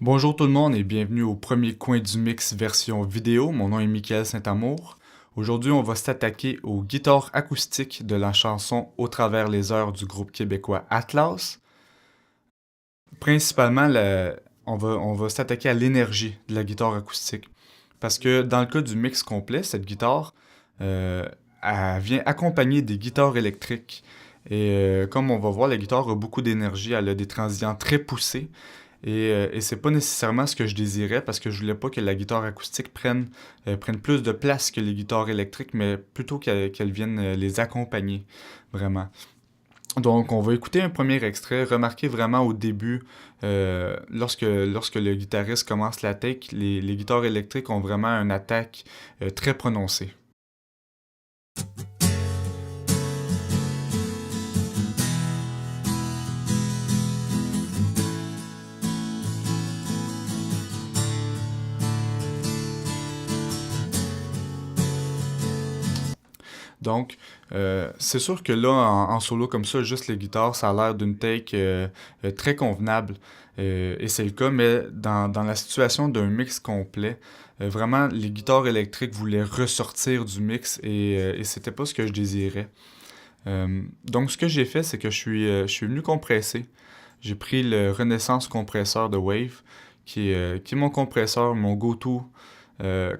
Bonjour tout le monde et bienvenue au premier coin du mix version vidéo. Mon nom est Michael Saint-Amour. Aujourd'hui, on va s'attaquer aux guitares acoustiques de la chanson Au travers les heures du groupe québécois Atlas. Principalement, on va s'attaquer à l'énergie de la guitare acoustique. Parce que dans le cas du mix complet, cette guitare, euh, elle vient accompagner des guitares électriques. Et comme on va voir, la guitare a beaucoup d'énergie, elle a des transients très poussés. Et c'est pas nécessairement ce que je désirais parce que je voulais pas que la guitare acoustique prenne plus de place que les guitares électriques, mais plutôt qu'elle vienne les accompagner, vraiment. Donc, on va écouter un premier extrait. Remarquez vraiment au début, lorsque le guitariste commence la take, les guitares électriques ont vraiment une attaque très prononcée. Donc, c'est sûr que là, en solo comme ça, juste les guitares, ça a l'air d'une take très convenable. Et c'est le cas, mais dans la situation d'un mix complet, vraiment, les guitares électriques voulaient ressortir du mix et c'était pas ce que je désirais. Donc, ce que j'ai fait, c'est que je suis venu compresser. J'ai pris le Renaissance compresseur de Wave, qui est mon compresseur, mon go-to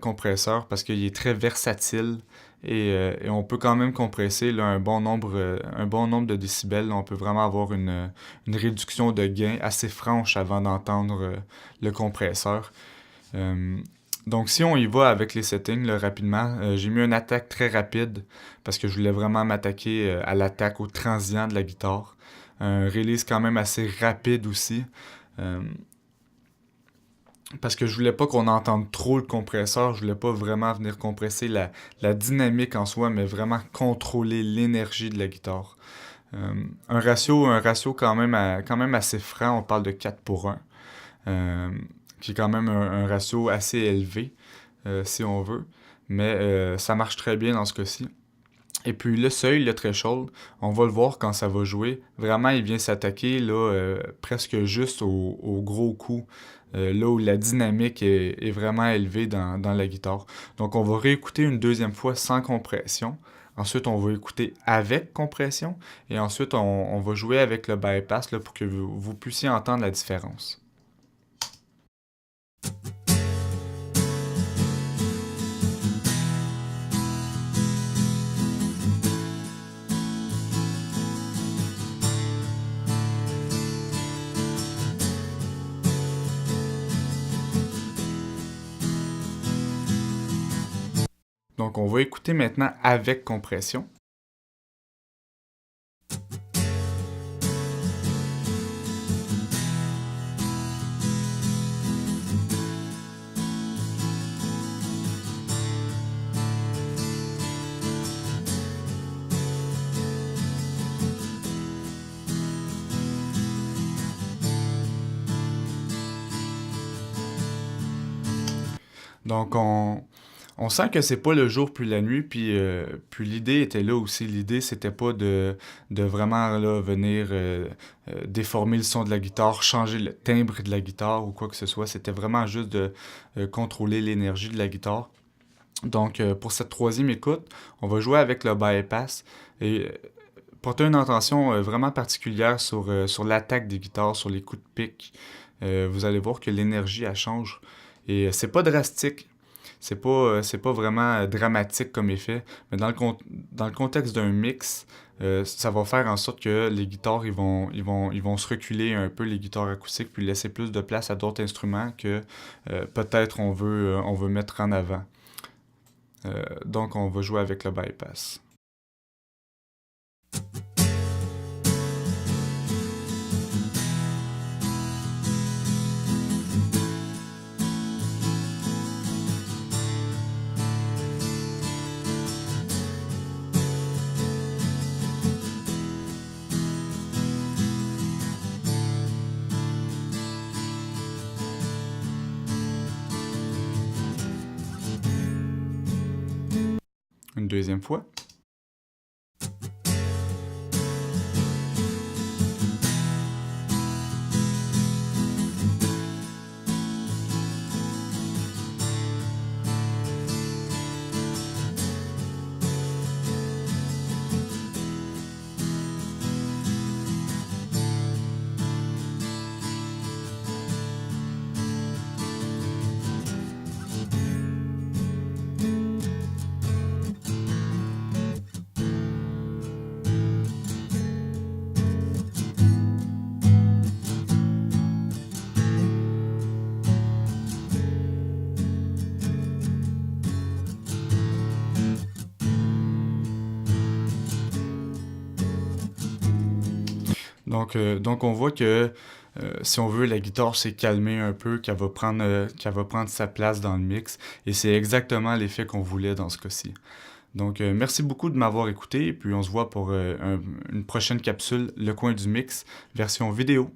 compresseur, parce qu'il est très versatile et on peut quand même compresser là, un bon nombre de décibels. On peut vraiment avoir une réduction de gain assez franche avant d'entendre le compresseur. Euh, donc, si on y va avec les settings là, rapidement, j'ai mis une attaque très rapide parce que je voulais vraiment m'attaquer à l'attaque, au transient de la guitare. Un release quand même assez rapide aussi. Euh, Parce que je voulais pas qu'on entende trop le compresseur, je voulais pas vraiment venir compresser la dynamique en soi, mais vraiment contrôler l'énergie de la guitare. Un ratio quand même assez franc, on parle de 4 pour 1, euh, qui est quand même un ratio assez élevé, si on veut. Mais ça marche très bien dans ce cas-ci. Et puis le seuil, le threshold, on va le voir quand ça va jouer. Vraiment, il vient s'attaquer là presque juste au gros coup, là où la dynamique est vraiment élevée dans la guitare. Donc on va réécouter une deuxième fois sans compression. Ensuite, on va écouter avec compression. Et ensuite, on va jouer avec le bypass là, pour que vous puissiez entendre la différence. Donc on va écouter maintenant avec compression. Donc on sent que c'est pas le jour puis la nuit, puis l'idée était là aussi. L'idée, c'était pas de vraiment là, venir déformer le son de la guitare, changer le timbre de la guitare ou quoi que ce soit. C'était vraiment juste de contrôler l'énergie de la guitare. Donc, pour cette troisième écoute, on va jouer avec le bypass et porter une attention vraiment particulière sur l'attaque des guitares, sur les coups de pique. Vous allez voir que l'énergie, elle change. Et c'est pas drastique, c'est pas vraiment dramatique comme effet, mais dans le contexte d'un mix, ça va faire en sorte que les guitares, ils vont se reculer un peu, les guitares acoustiques, puis laisser plus de place à d'autres instruments que peut-être on veut mettre en avant. Donc, on va jouer avec le bypass. Une deuxième fois. Donc on voit que si on veut, la guitare s'est calmée un peu, qu'elle va prendre sa place dans le mix, et c'est exactement l'effet qu'on voulait dans ce cas-ci. Donc merci beaucoup de m'avoir écouté, et puis on se voit pour une prochaine capsule, Le Coin du Mix, version vidéo.